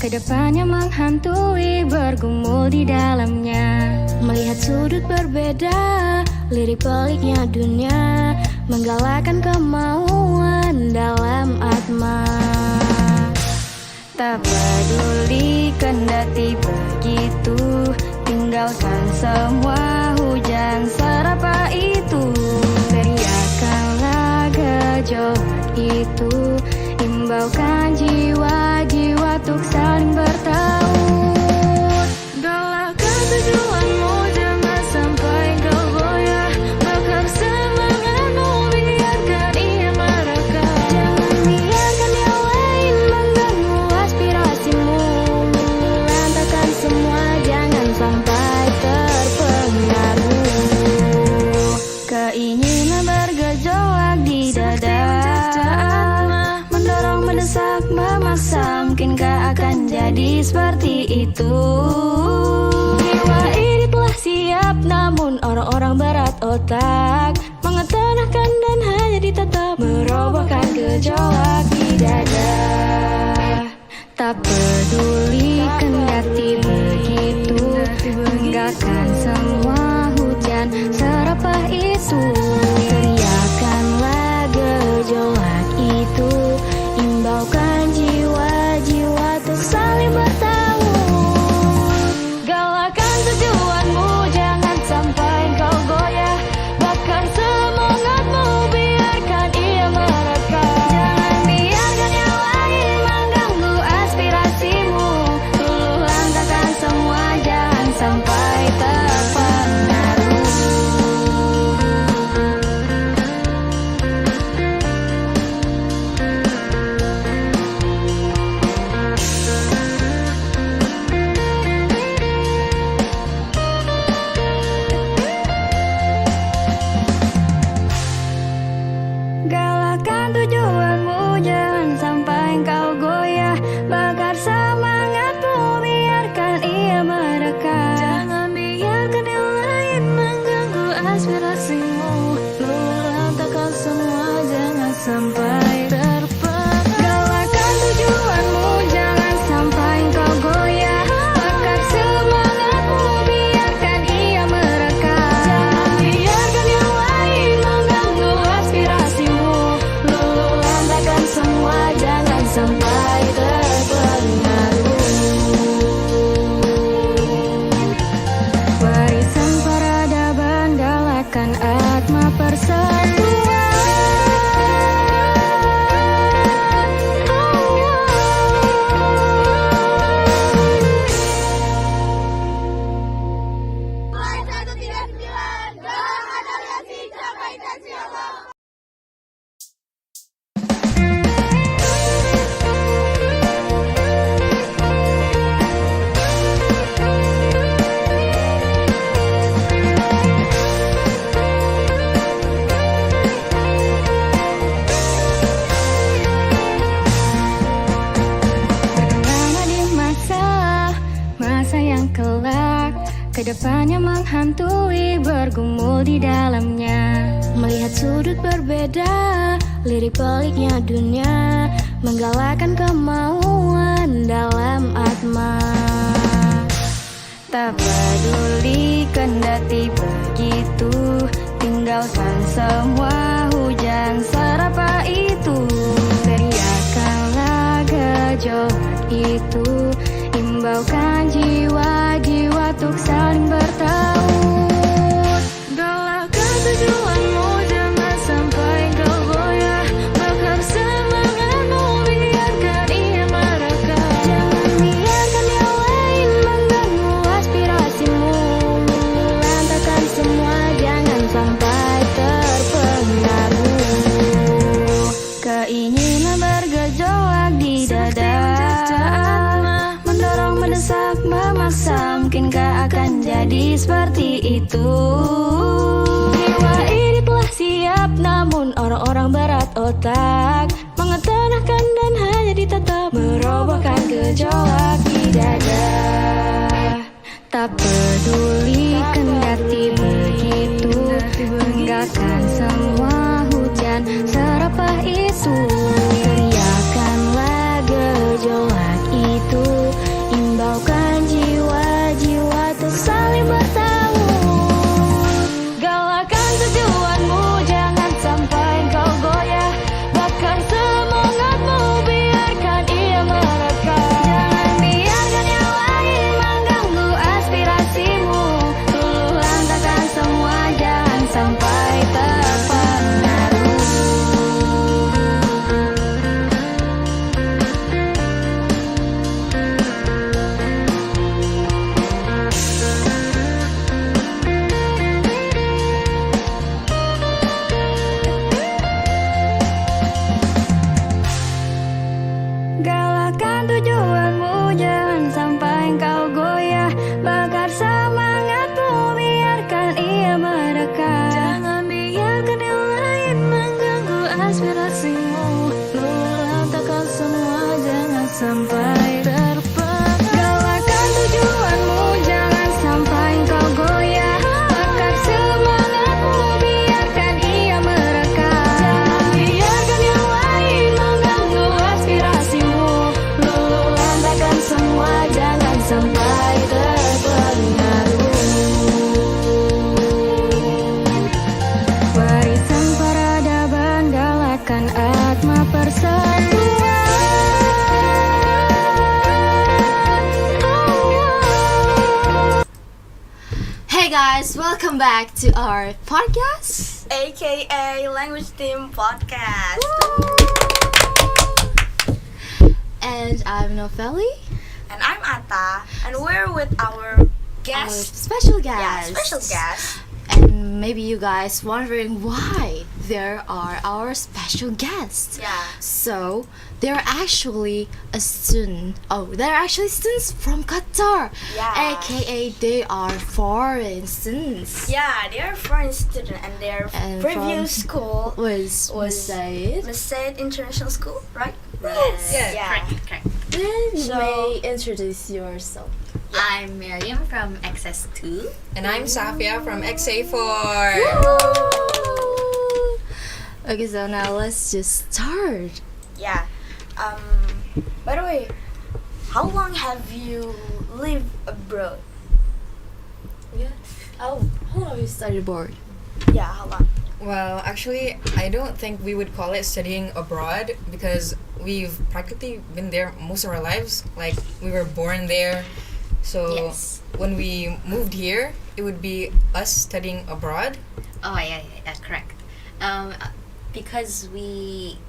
Kedepannya menghantui, bergumul di dalamnya. Melihat sudut berbeda, lirik peliknya dunia, menggalakkan kemauan dalam atma. Tak peduli kendati begitu, tinggalkan semua hujan serapa itu. Teriakanlah gejolak itu, imbaukan jiwa-jiwa untuk saling bertaut. Galakkan tujuanmu, jangan sampai kau goyah. Bakar semangatmu, biarkan ia merekah. Jangan biarkan yang lain mengganggu aspirasimu. Lantakan semua, jangan sampai terpengaruh. Keinginan bergejolak di dada, mendorong, mendesak, memaksa. Mungkinkah akan jadi seperti itu? Jiwa ini telah siap, namun orang-orang berat otak mengetengahkan dan hanya ditetap merobohkan gejolak di dada. Tak peduli kendati begitu, tinggalkan semua hujan serapah itu. Teriakanlah gejolak itu, imbaukan jiwa-jiwa untuk saling bertaut. Galakan tujuanmu, jangan sampai kau goyah. Bakar semangatmu, biarkan ia merekah. Jangan biarkan yang lain mengganggu aspirasimu. Luluh lantakan semua, jangan sampai terpengaruh. Galakan tujuanmu, jangan sampai kau goyah. Bakar semangatmu, biarkan ia merekah. Jangan biarkan yang lain mengganggu aspirasimu. Lantakan semua, jangan sampai terpengaruh. Galakan tujuanmu, jangan sampai kau goyah. Bakar semangatmu, biarkan ia merekah. Jangan biarkan yang lain mengganggu aspirasimu. Luluh lantakan semua, jangan sampai terpengaruh. Warisan peradaban, galakan atma persatuan. Bagaimana di masa yang kelak, kedepannya menghantui, bergumul di dalamnya. Melihat sudut berbeda, lirik peliknya dunia, menggalakkan kemauan dalam atma. Tak peduli kendati begitu, tinggalkan semua hujan serapa itu. Teriakanlah gejolak itu, imbaukan jiwa-jiwa untuk saling bertaut. Galakan tujuanmu, jangan sampai kau goyah. Bakar semangatmu, biarkan ia merekah. Jangan biarkan yang lain mengganggu aspirasimu. Lantakan semua, jangan sampai terpengaruh. Keinginan bergejolak di dada, mendorong, mendesak, memaksa. Mungkinkah akan jadi seperti itu? Jiwa ini telah siap, namun orang-orang berat otak mengetengahkan dan hanya ditetap merobohkan gejolak di dada. Tak peduli kendati begitu, tinggalkan semua hujan serapah itu. Teriakanlah gejolak itu, Galakkan tujuanmu, jangan sampai kau goyah. Bakar semangatmu, biarkan ia merekah. Jangan biarkan yang lain mengganggu aspirasimu. Luluh takkan semua, jangan sampai terpengaruh. Galakkan tujuanmu, jangan sampai kau goyah. Bakar semangatmu, biarkan ia merekah. Jangan biarkan yang lain mengganggu aspirasimu. Luluh lantakan semua, jangan sampai terpengaruh. Warisan peradaban, galakkan atma persatuan. Hey guys, welcome back to our podcast. aka Language Team Podcast. And I'm Noveli, And I'm Atta, and we're with our our guest. special Yeah, guest. special guest. And maybe you guys wondering why there are our special guests. Yeah. So they're actually a student. Oh, they're actually students from Qatar. Yeah. AKA they are foreign students. Yeah, they're foreign student, and their And previous from- school Was Said. Massaid International School, right? Yes. Yeah. Correct. Then you So- may introduce yourself. I'm Miriam from XS2. And I'm Safia from XA4. Okay, so now let's just start. Yeah. By the way, how long have you lived abroad? Oh, how long you started board? Yeah, how long? Well, actually, I don't think we would call it studying abroad because we've practically been there most of our lives. Like, we were born there. So, Yes. when we moved here, it would be us studying abroad. Oh, yeah, correct. Because we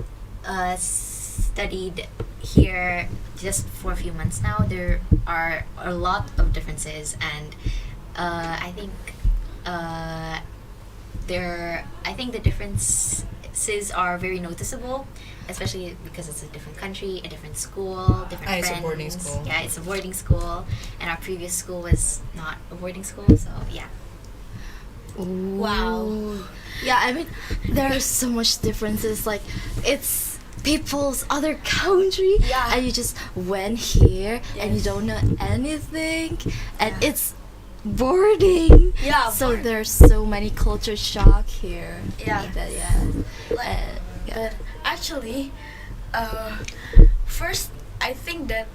studied here just for a few months now, there are a lot of differences, and I think the differences are very noticeable, especially because it's a different country, a different school, different It's a friends. boarding school. Yeah, it's a boarding school, and our previous school was not a boarding school, so yeah. Wow. Yeah, I mean, there's so much differences. Like, it's people's other country, Yeah. and you just went here and you Yes. don't know anything, and it's boarding. Yeah, So boarding. there's so many culture shock here. Yeah. Yeah. Like, Yeah. but actually, first I think that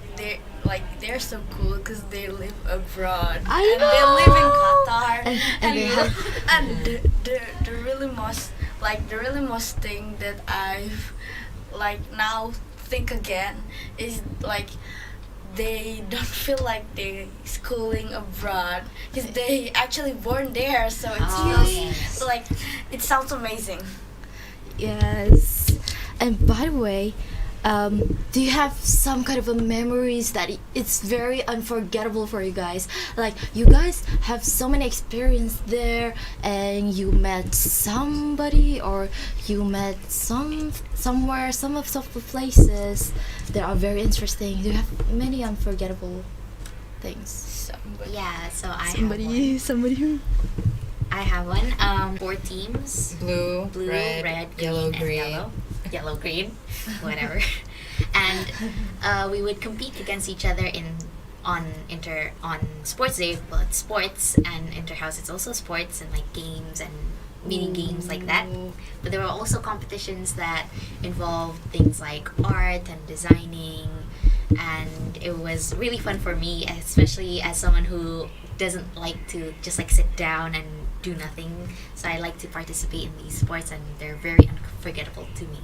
they're so cool because they live abroad I and they live in know. Qatar And they have- and the really most thing that I've now think again is they don't feel like they're schooling abroad because they actually born there, so it Oh, feels yes. like it sounds amazing. Yes. And by the way, do you have some kind of a memories that it's very unforgettable for you guys? Like, you guys have so many experience there, and you met somebody, or you met somewhere, some of the places that are very interesting. Do you have many unforgettable things? Yeah, so I Somebody who. I have one. 4 teams. Blue, Blue, red, yellow, green, green. and yellow, green, whatever. And we would compete against each other on sports day. Well, it's sports, and interhouse it's also sports, and like games and mini games like that. But there were also competitions that involved things like art and designing, and it was really fun for me, especially as someone who doesn't like to just like sit down and do nothing. So I like to participate in these sports, and they're very unforgettable to me.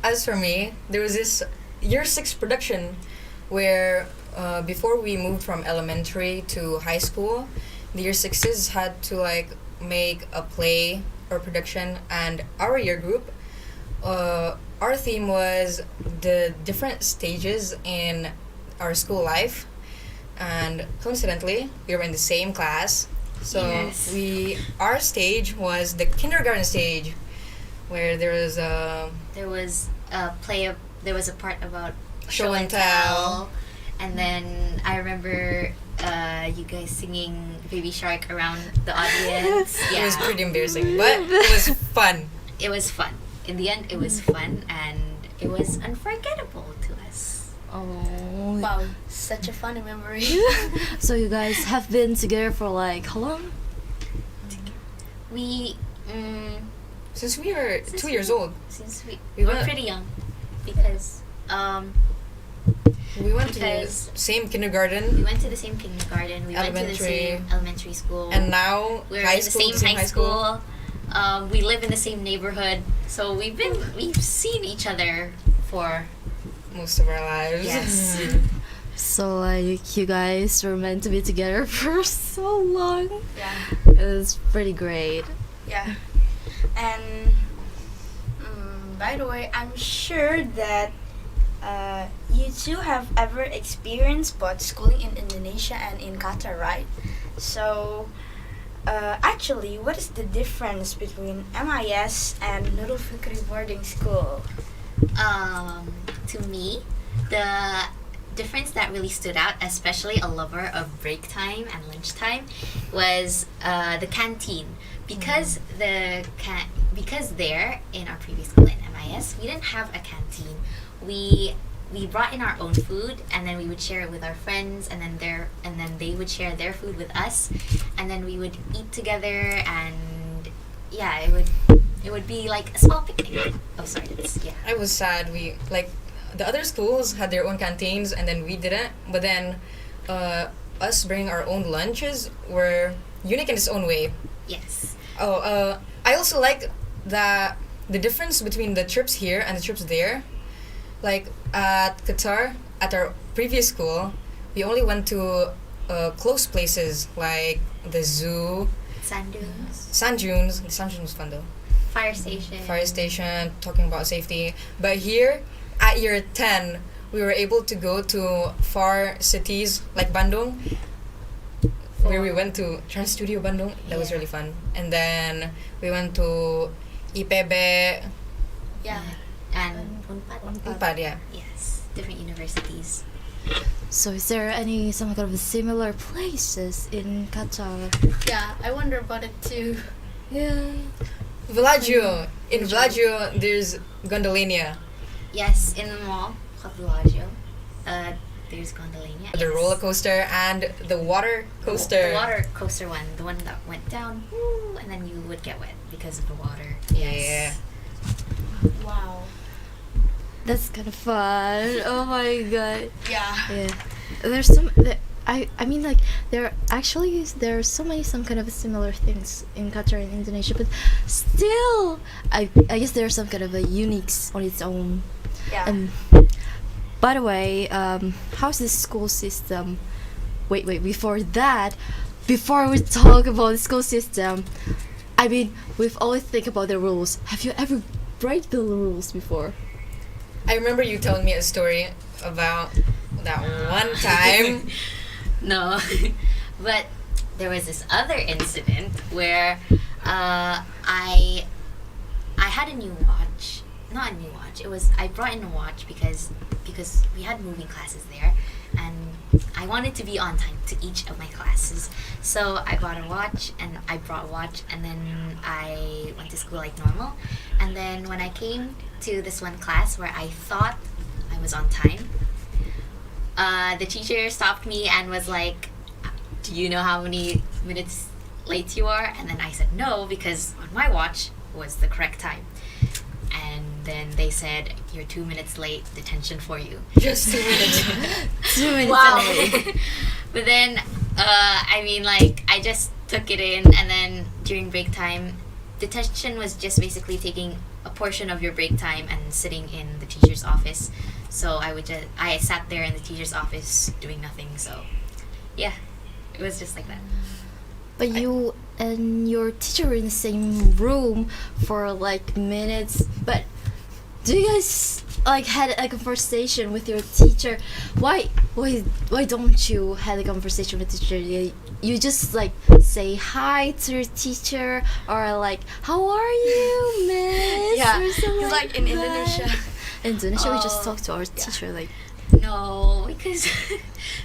As for me, there was this year 6 production where before we moved from elementary to high school, the year 6s had to make a play or production, and our year group, our theme was the different stages in our school life, and coincidentally we were in the same class. So Yes. our stage was the kindergarten stage, where there was a There was a play there was a part about Show and tell. and then I remember you guys singing Baby Shark around the audience. It was Yeah, pretty embarrassing, but it was fun. it was fun. In the end, it was fun and it was unforgettable to us. Oh. Wow, such a funny memory. So you guys have been together for like how long? We Since we were Since 2 years we- old, since we We were went- pretty young because we went to Because- same we kindergarten, went to the same kindergarten. We went to the Elementary. same elementary school. and now we're high in the school, same high school. We live in the same neighborhood, so we've seen each other for most of our lives. Yes. So like you guys were meant to be together for so long. Yeah, It was pretty great. yeah. And by the way, I'm sure that you two have ever experienced both schooling in Indonesia and in Qatar, right? So, actually, what is the difference between MIS and Nurul Fikri boarding school? To me, the difference that really stood out, especially a lover of break time and lunchtime, was the canteen. Because because there in our previous school in MIS, we didn't have a canteen. We brought in our own food and then we would share it with our friends and then they would share their food with us and then we would eat together and yeah, it would be like a small picnic of sorts. Yeah. I was sad. We like the other schools had their own canteens and then we didn't. But then us bringing our own lunches were unique in its own way. Yes. I also like the difference between the trips here and the trips there. Like at Qatar, at our previous school, we only went to close places like the zoo, Sand dunes, sand dunes. The sand dunes was fun though. fire station. Fire station, talking about safety. But here, at year 10, we were able to go to far cities like Bandung, where we went to Trans Studio Bandung. That was Yeah. really fun. And then we went to IPB, Yeah. And Unpad. Unpad, yeah. Yes, different universities. So is there any some kind of similar places in Qatar? Yeah, I wonder about it too. Yeah. Villaggio. In Villaggio, there's Gondolania. Yes, in the mall, Capulaggio, there's Gondolania. The yes. roller coaster and the water coaster. The water coaster one, the one that went down, woo, and then you would get wet because of the water. Yeah. Wow. That's kind of fun. Oh my god. Yeah. Yeah. There's some. I mean like there are so many some kind of similar things in Qatar and Indonesia, but still I guess there's some kind of a uniques on its own. Yeah. And by the way, how's the school system? Wait, before that, before we talk about the school system, I mean, we've always think about the rules. Have you ever break the rules before? I remember you telling me a story about that one time. No, but there was this other incident where I had a new watch. Not a new watch. It was I brought in a watch because we had moving classes there, and I wanted to be on time to each of my classes. So I bought a watch and I brought a watch, and then I went to school like normal. And then when I came to this one class where I thought I was on time, the teacher stopped me and was like, "Do you know how many minutes late you are?" And then I said no, because on my watch was the correct time. And then they said, "You're 2 minutes late, detention for you." Just 2 minutes. 2 minutes Wow. away. But then, I mean, like, I just took it in, and then during break time, detention was just basically taking a portion of your break time and sitting in the teacher's office. So I sat there in the teacher's office doing nothing. So, yeah, it was just like that. But you and your teacher were in the same room for like minutes. But do you guys like had a conversation with your teacher? Why don't you had a conversation with teacher? You just like say hi to your teacher, or like, "How are you, miss?" Yeah. or something It's like in that. Indonesia. Indonesia, we just Oh, talk to our teacher like. No, because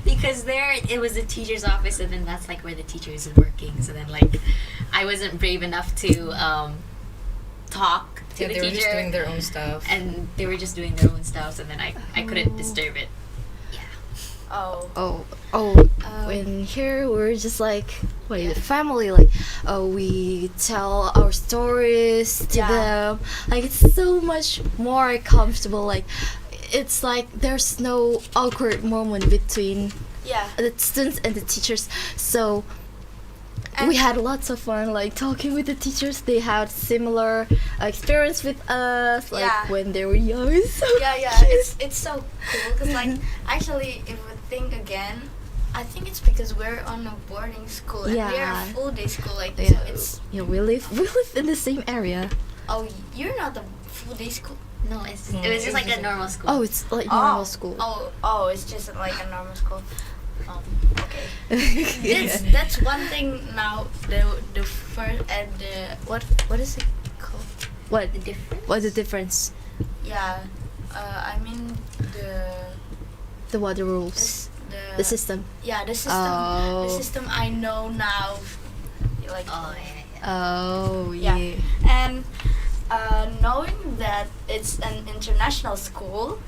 because there it was the teacher's office, and then that's like where the teacher is working. So then like I wasn't brave enough to talk to Yeah, the they were teacher, just doing their own stuff. and they were just doing their own stuff. And then I couldn't disturb it. Yeah. Oh. In here we're just like what is it, family, like we tell our stories to Yeah. them, like it's so much more comfortable, like it's like there's no awkward moment between Yeah. the students and the teachers, so And- we had lots of fun like talking with the teachers. They had similar experience with us, like Yeah. when they were young. So Yeah, cute. it's so cool because like actually if we think again, I think it's because we're on a boarding school and we're Yeah. a full day school, like so Yeah, it's we live in the same area. oh you're not a full day school. No, it was just like a normal school. Oh, it's like normal school. Oh, it's just like a normal school. Okay. Yeah. That's one thing now. The first and the what is it called? What? The difference. What's the difference? Yeah, I mean The water rules. The system. Yeah, the system. Oh. The system I know now. Like Oh yeah. Oh Yeah. yeah. and knowing that it's an international school,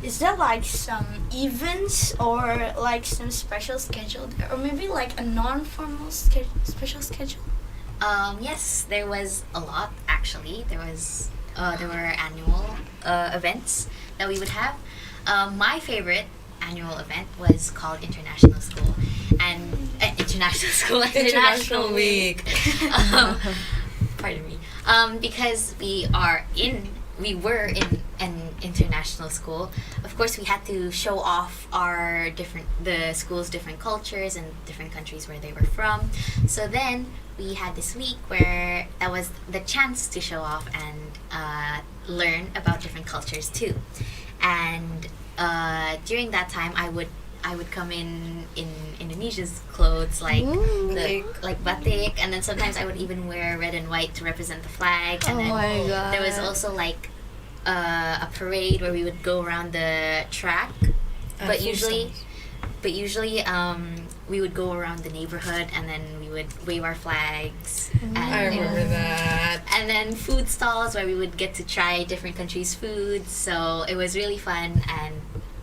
is there like some events or like some special schedule there, or maybe like a non-formal special schedule? Yes, there was a lot actually. There were annual events that we would have. My favorite annual event was called International School, and International Week. Pardon me. Because we were in an international school. Of course, we had to show off the school's different cultures and different countries where they were from. So then we had this week where that was the chance to show off and learn about different cultures too. And during that time, I would come in Indonesia's clothes, like Ooh. like batik, and then sometimes I would even wear red and white to represent the flag. And Oh then my god. there was also like a parade where we would go around the track, And but food usually stalls. we would go around the neighborhood, and then we would wave our flags. And I remember that. And then food stalls where we would get to try different countries' foods. So it was really fun, and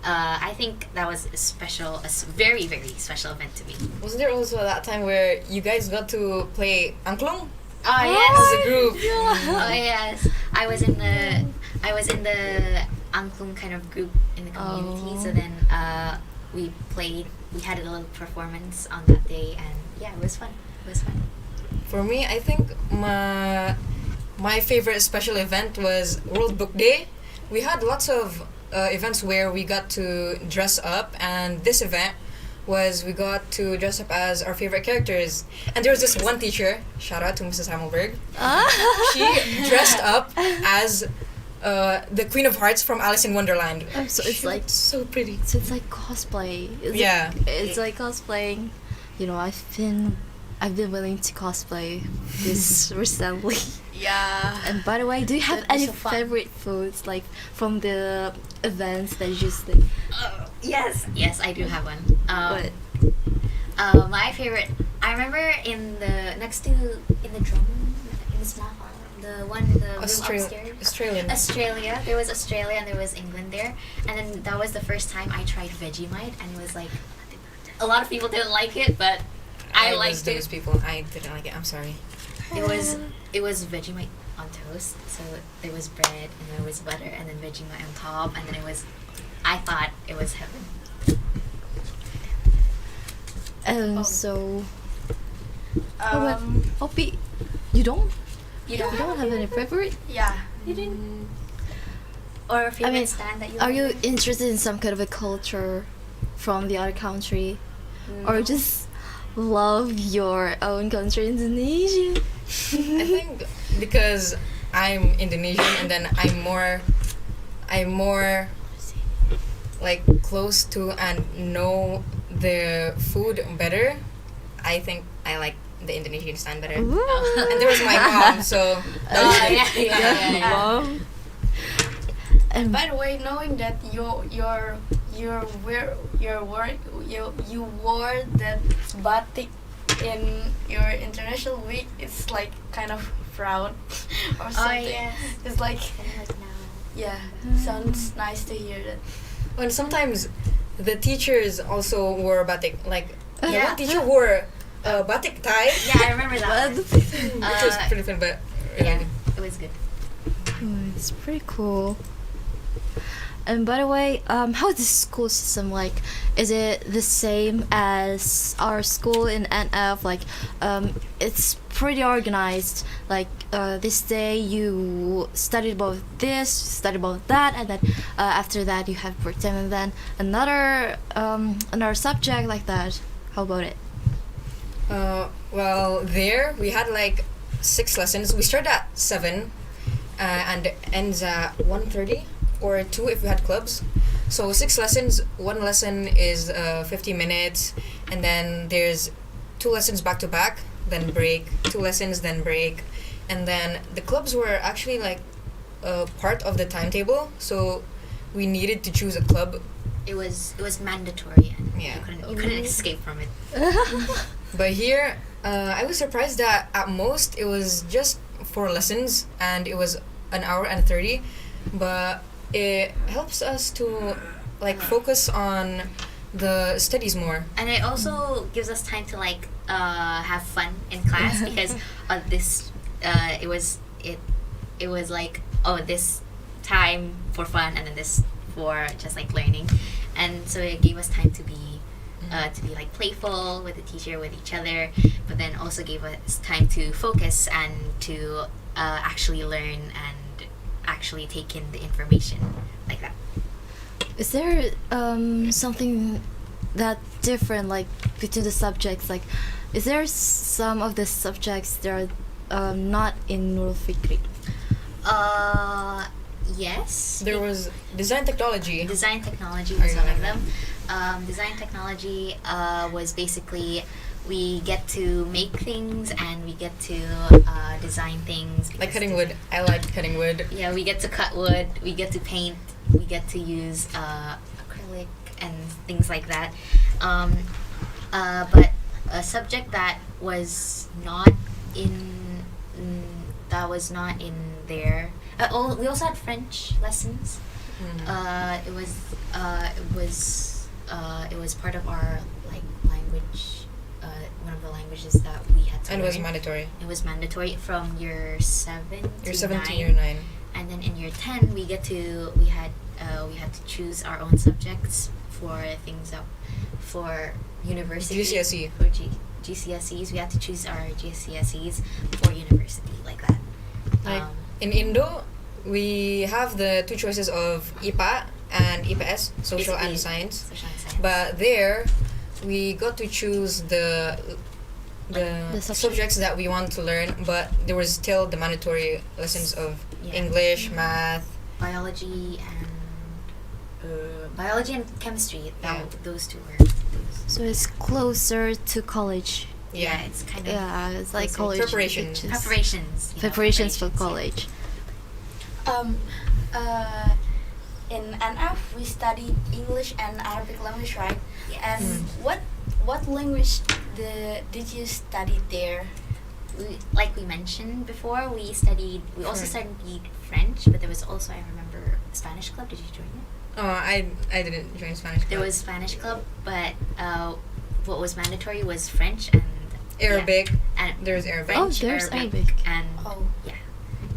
I think that was a very, very special event to me. Wasn't there also that time where you guys got to play angklung Oh as a group? Oh yes, I was in the angklung kind of group in the community. Oh. So then we had a little performance on that day, and yeah, it was fun. For me, I think my favorite special event was World Book Day. We had lots of events where we got to dress up, and this event was we got to dress up as our favorite characters. And there was this one teacher, shout out to Mrs. Hammelberg. She dressed up as the Queen of Hearts from Alice in Wonderland. Oh, so it's She like looked so pretty. so it's like cosplay. Yeah. It's like cosplaying. You know, I've been willing to cosplay this recently. Yeah. And by the way, do you have That'd be any so fun. favorite foods like from the events that you just like? Yes, I do have one. What? My favorite. I remember in the small hall, the room upstairs. Australian. Australia. There was Australia and there was England there, and then that was the first time I tried Vegemite, and it was like a lot of people didn't like it, but I was liked those it. people. I didn't like it. I'm sorry. It was Vegemite on toast, so there was bread and there was butter and then Vegemite on top, and then I thought it was heaven. And Oh. so, how about Um, Hoppy? You don't? You You don't have any favorite? yeah. You didn't? Or a favorite I mean, stand that you are you like? interested in some kind of a culture from the other country, or just love your own country, Indonesia? I think because I'm Indonesian and then I'm more like close to and know the food better. I think I like the Indonesian stand better. Ooh. And there was my mom, so that was Oh, good. yeah. Mom. And By the way, knowing that you wore that batik in your international week, it's like kind of proud or something. yes. It's like, Kind of like now. yeah, sounds nice to hear that. And sometimes the teachers also wore batik. Like the Yeah. one teacher wore a batik tie, Yeah, I remember that. one. which was pretty fun, but Yeah, it was good. It's pretty cool. And by the way, how is the school system like? Is it the same as our school in NF? Like, it's pretty organized. Like, this day you studied about this, studied about that, and then after that you have break time, and then another subject like that. How about it? well, there we had like 6 lessons. We started at 7 and ends at 1:30 or 2 if we had clubs. So 6 lessons. One lesson is 50 minutes, and then there's 2 lessons back to back, then break, 2 lessons, then break, and then the clubs were actually like part of the timetable. So we needed to choose a club. It was mandatory, and Yeah. you couldn't escape from it. But here, I was surprised that at most it was just 4 lessons and it was an hour and 30. But it helps us to like focus on the studies more. And it also gives us time to like have fun in class because this it was like, oh, this time for fun and then this for just like learning, and so it gave us time to be like playful with the teacher, with each other, but then also gave us time to focus and to actually learn and actually take in the information like that. Is there something that different like between the subjects? Like, is there some of the subjects that are not in Nurul Fikri? Yes. There was design technology. Design technology I was one of remember. them. Design technology was basically we get to make things and we get to design things. Like cutting wood. I like cutting wood. Yeah, we get to cut wood, we get to paint, we get to use acrylic and things like that. But a subject that was not in there. We also had French lessons. It was part of our like language, one of the languages that we had to And it learn. was mandatory. It was mandatory from year 7 Year to 7 9. to year 9. And then in year 10 we had to choose our own subjects for things that for university. GCSE. For GCSEs. We had to choose our GCSEs for university like that. Like in Indo, we have the 2 choices of IPA and IPS, social Basically, and science. social and science. But there, we got to choose the The subjects that we want to learn, but there was still the mandatory lessons of Yeah. English, math. biology and chemistry. Yeah. Those 2 were those. So it's closer to college. Yeah, it's kind of Yeah, it's like Closer. college. Preparation. which is- preparations. Preparations for yeah. college. In NF we studied English and Arabic language, right? Yes. And what language did you study there? Like we mentioned before, we also studied French, but there was also, I remember, Spanish club. Did you join it? Oh, I didn't join Spanish club. There was Spanish club, but what was mandatory was French and Arabic. Yeah, and There's Arabic. Oh, there's Arabic. and Oh. yeah,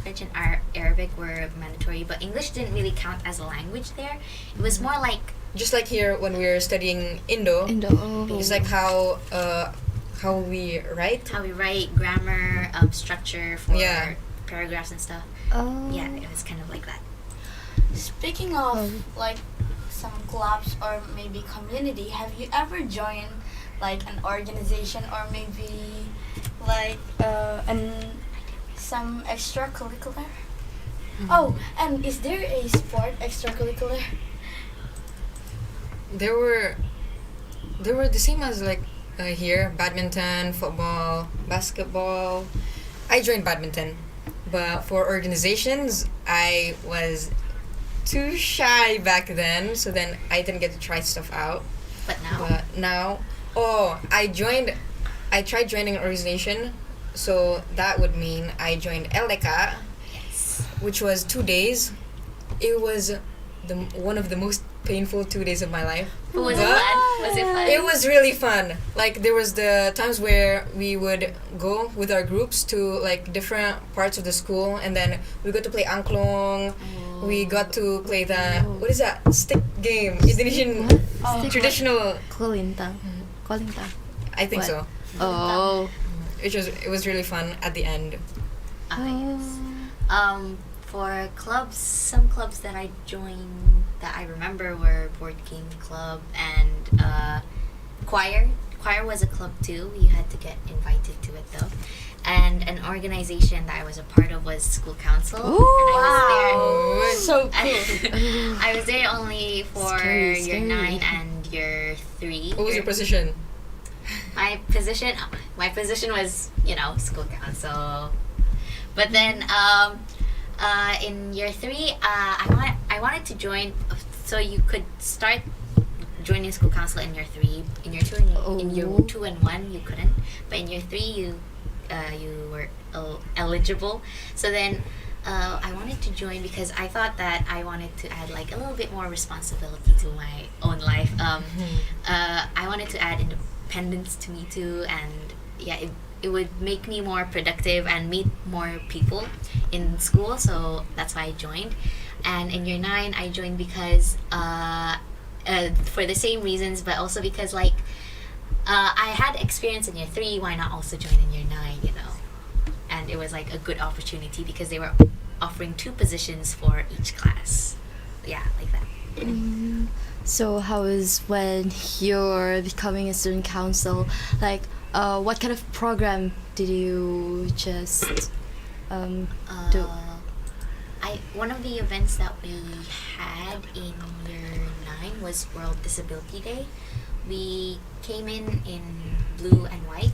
French and Arabic were mandatory, but English didn't really count as a language there. It was more like Just like here when we were studying Indo, it's like how we write. how we write, grammar, structure for Yeah. paragraphs and stuff. Oh. Yeah, it was kind of like that. Speaking of like some clubs or maybe community, have you ever joined like an organization or maybe like some extracurricular? Oh, and is there a sport extracurricular? There were the same as like here, badminton, football, basketball. I joined badminton, but for organizations, I was too shy back then, so then I didn't get to try stuff out. But now, But now, I tried joining an organization, so that would mean I joined LDK, yes. which was 2 days. It was one of the most painful 2 days of my life. But was it But fun? Was it fun? it was really fun. Like, there was the times where we would go with our groups to like different parts of the school, and then we got to play angklung. We got to play the what is that stick game? Indonesian traditional. Kolintang. Kolintang. I think What? so. Oh. It was really fun at the end. Yes. For clubs, some clubs that I joined that I remember were board game club and choir. Choir was a club too. You had to get invited to it though. And an organization that I was a part of was school council. Ooh, and I was there. Oh, So cool. I was there only for Scary, year scary. 9 and year 3. what was your position? My position was, school council. But then in year 3, I wanted to join, so you could start joining school council in year 3. In year 2 in year Oh. 2 and 1 you couldn't, but in year 3 you were eligible. So then I wanted to join because I thought that I wanted to add like a little bit more responsibility to my own life. I wanted to add independence to me too, and it would make me more productive and meet more people in school. So that's why I joined. And in year 9 I joined because for the same reasons, but also because like I had experience in year 3, why not also join in year 9, and it was like a good opportunity because they were offering 2 positions for each class. Yeah, like that. So how is when you're becoming a student council? Like, what kind of program did you just do? One of the events that we had in year 9 was World Disability Day. We came in blue and white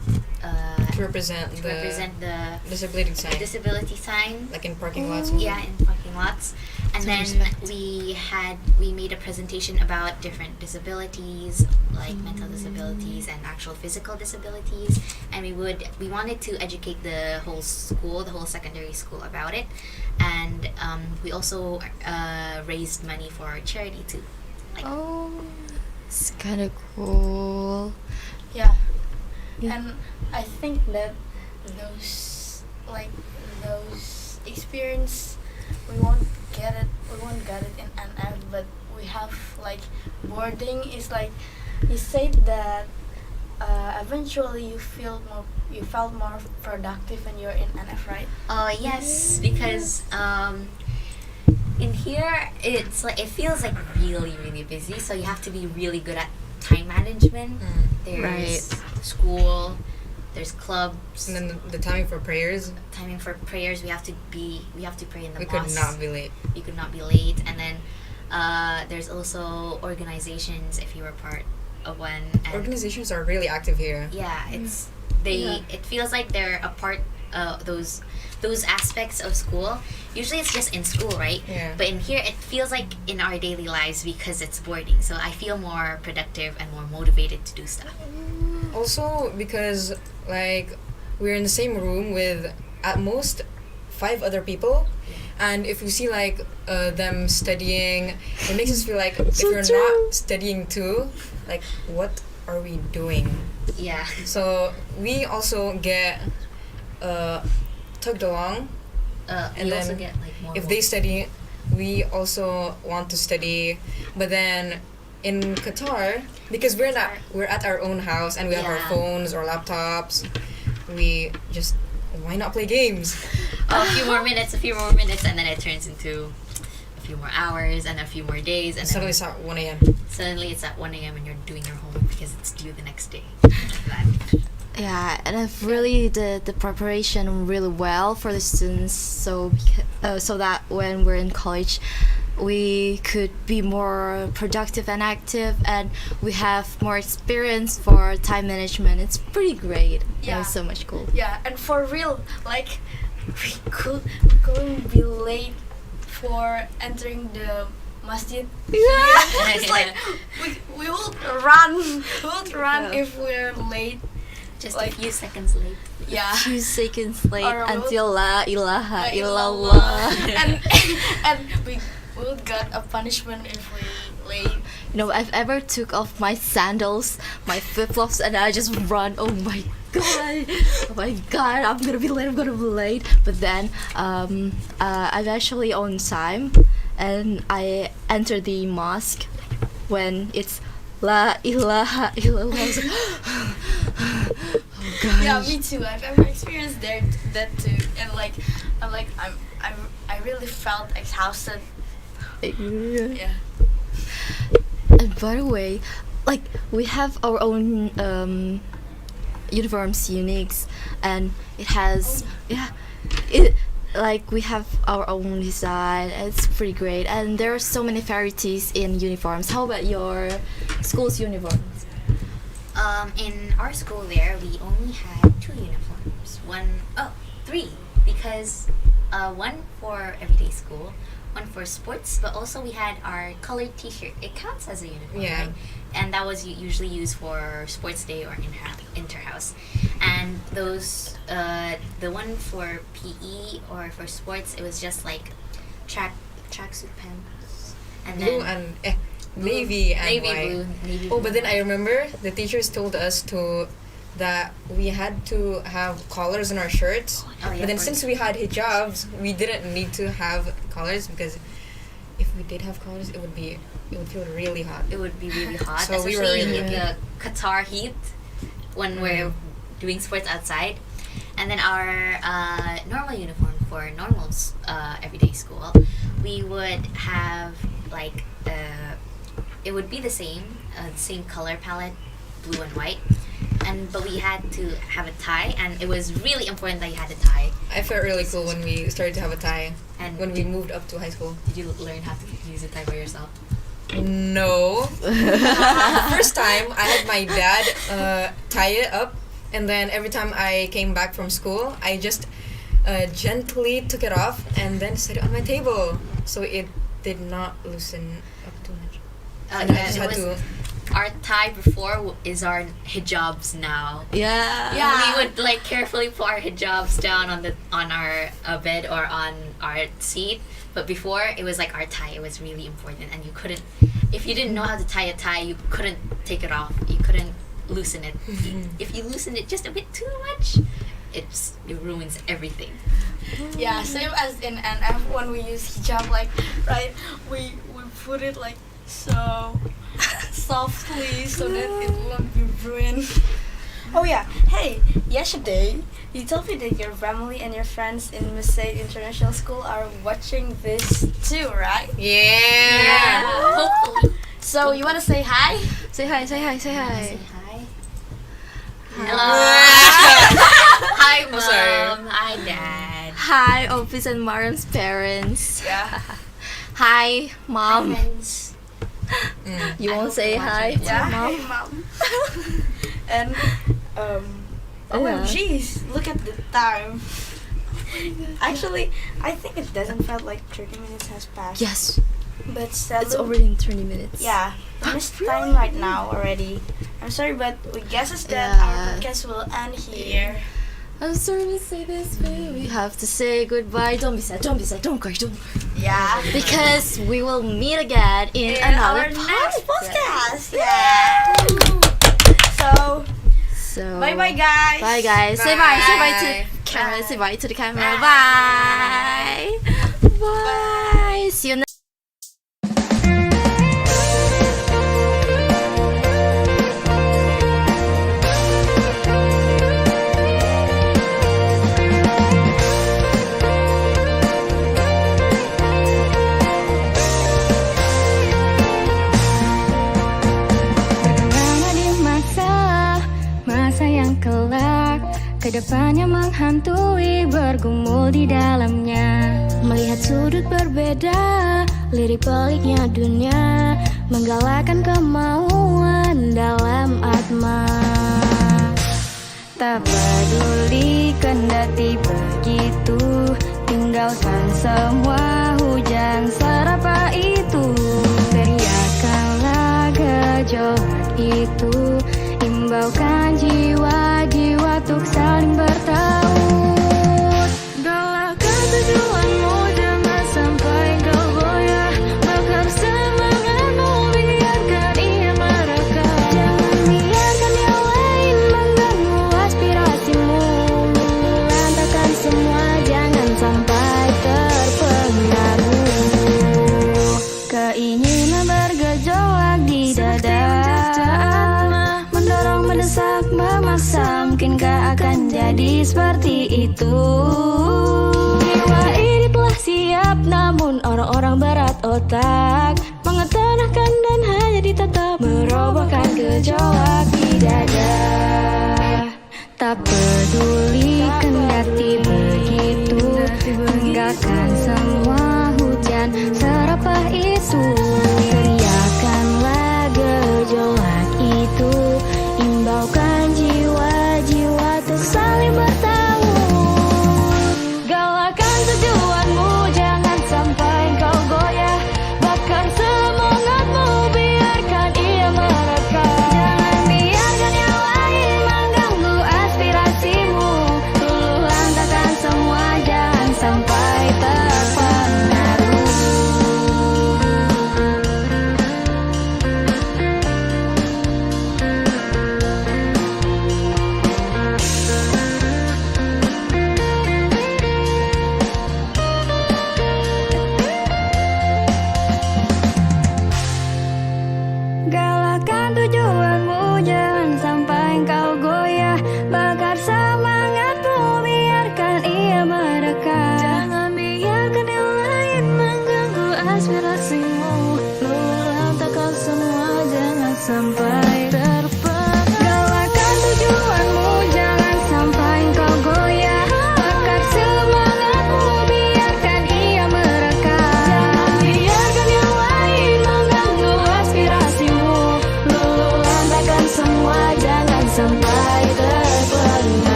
To represent to the represent the disability sign, disability sign. like in parking lots. Yeah, in parking lots. And So then respect. we made a presentation about different disabilities, like mental disabilities and actual physical disabilities, and we wanted to educate the whole school, the whole secondary school about it. And we also raised money for our charity too. Like, Oh, it's kind of cool. Yeah. Yeah. And I think that those experience we won't get it in NF, but we have like boarding is like you said that eventually you felt more productive when you're in NF, right? yes, because in here it feels like really really busy, so you have to be really good at time management. There's Right. school, there's clubs, And then the timing for prayers, timing for prayers. We have to pray in the we mosque. could not be late. You could not be late. And then there's also organizations if you were part of one. And Organizations are really active here. yeah, it's Yeah. it feels like they're a part those aspects of school. Usually it's just in school, right? Yeah. But in here it feels like in our daily lives because it's boarding. So I feel more productive and more motivated to do stuff. Also, because like we're in the same room with at most 5 other people, and if you see like them studying, it makes us feel like if So you're true. not studying too, like what are we doing? Yeah. So we also get tugged along. And And you also then get like more If they study, we also want to study. But then in Qatar, because we're at our own house and we have our Yeah. phones or laptops, we just why not play games? a few more minutes, and then it turns into a few more hours and a few more days, and Suddenly then it's at 1 a.m. suddenly it's at 1 a.m. and you're doing your homework because it's due the next day. Like that. Yeah, and I've really did the preparation really well for the students, so so that when we're in college, we could be more productive and active, and we have more experience for time management. It's pretty great. Yeah. It's so much cool. Yeah, and for real, like we couldn't be late for entering the masjid. Yeah. It's like we will run if we're late. Just like- a few seconds late. Yeah. Few seconds late Or we'll- until la ilaha Illallah. illallah. and we will get a punishment if we late. You know, I've ever took off my sandals, my flip-flops, and I just run. Oh my god, I'm gonna be late. But then I'm actually on time, and I enter the mosque when it's la ilaha illallah. I was like, oh gosh. Yeah, me too. I've ever experienced that too, and I really felt exhausted. Yeah. And by the way, like we have our own uniforms, uniques, and it has we have our own design. It's pretty great, and there are so many varieties in uniforms. How about your school's uniforms? In our school there, we only had 2 uniforms. Three, because one for everyday school, one for sports, but also we had our colored T-shirt. It counts as a uniform, Yeah. right? And that was usually used for sports day or inter-house. And those, the one for PE or for sports, it was just like tracksuit pants, and Blue then and navy and navy white. blue, navy Oh, blue. but then I remember the teachers told us that we had to have collars on our shirts. Oh, yeah, But then for- since we had hijabs, we didn't need to have collars, because if we did have collars, it would feel really hot. it would be really hot, So we especially were in really- the Qatar heat when we're doing sports outside. And then our normal uniform for normal everyday school, we would have like it would be the same color palette, blue and white, but we had to have a tie, and it was really important that you had a tie. I felt really cool when we started to have a tie, And when we moved up to high school. did you learn how to use a tie by yourself? No. The first time, I had my dad tie it up, and then every time I came back from school, I just gently took it off and then set it on my table, so it did not loosen up too much. And I Yeah, just it had was, to. our tie before is our hijabs now. Yeah. Yeah. We would like carefully put our hijabs down on our bed or on our seat. But before, it was like our tie. It was really important, and you couldn't. If you didn't know how to tie a tie, you couldn't take it off. You couldn't loosen it. If you loosen it just a bit too much, it ruins everything. Yeah, same as in NF when we use hijab, like, right, we put it like so softly so that it won't be ruined. Oh yeah, hey, yesterday you told me that your family and your friends in Massaid International School are watching this too, right? Yeah. Hopefully. So you wanna say hi? Say hi. Say hi. Hello. Hi, I'm Mom. sorry. Hi, Dad. Hi, Opis and Mariam's parents. Yeah. Hi, Mom. Friends. You I won't hope say you're hi watching. to Yeah. Mom? Hey, Mom. And OMGs, look at the time. Actually, I think it doesn't feel like 30 minutes has passed. Yes, But it's sadly, already in 20 minutes. yeah, it's time right now already. I'm sorry, but we guess that Yeah. our podcast will end here. I'm sorry to say this, but we have to say goodbye. Don't be sad. Don't cry. Don't. Yeah. Because we will meet again in In another our next podcast. podcast. Yeah. So, So bye bye guys. Bye guys. Say bye. Say bye to Bye. the camera. Say bye to the camera. Bye. Bye. Bye. See you next. Bagaimana di masa yang kelak, kedepannya menghantui, bergumul di dalamnya. Melihat sudut berbeda, lirik peliknya dunia, menggalakkan kemauan dalam atma. Tak peduli kendati begitu, tinggalkan semua hujan serapa itu. bergejolak itu. Imbaukan jiwa-jiwa untuk saling bertaut. Galakkan tujuanmu, jangan sampai kau goyah. Bakar semangatmu, biarkan ia merekah. Jangan biarkan yang lain mengganggu aspirasimu. Lantakan semua, jangan sampai terpengaruh. Keinginan bergejolak di dada, mendorong, mendesak, memaksa. Mungkinkah akan jadi seperti itu? Jiwa ini telah siap, namun orang-orang berat otak mengetengahkan dan hanya ditetap merobohkan gejolak di dada. Tak peduli kendati begitu, tinggalkan semua hujan serapah itu. Teriakanlah gejolak itu, imbaukan jiwa-jiwa untuk saling bertaut. Galakan tujuanmu, jangan sampai kau goyah. Bakar semangatmu, biarkan ia merekah. Jangan biarkan yang lain mengganggu aspirasimu. Luluh lantakan semua, jangan sampai terpengaruh. Galakan tujuan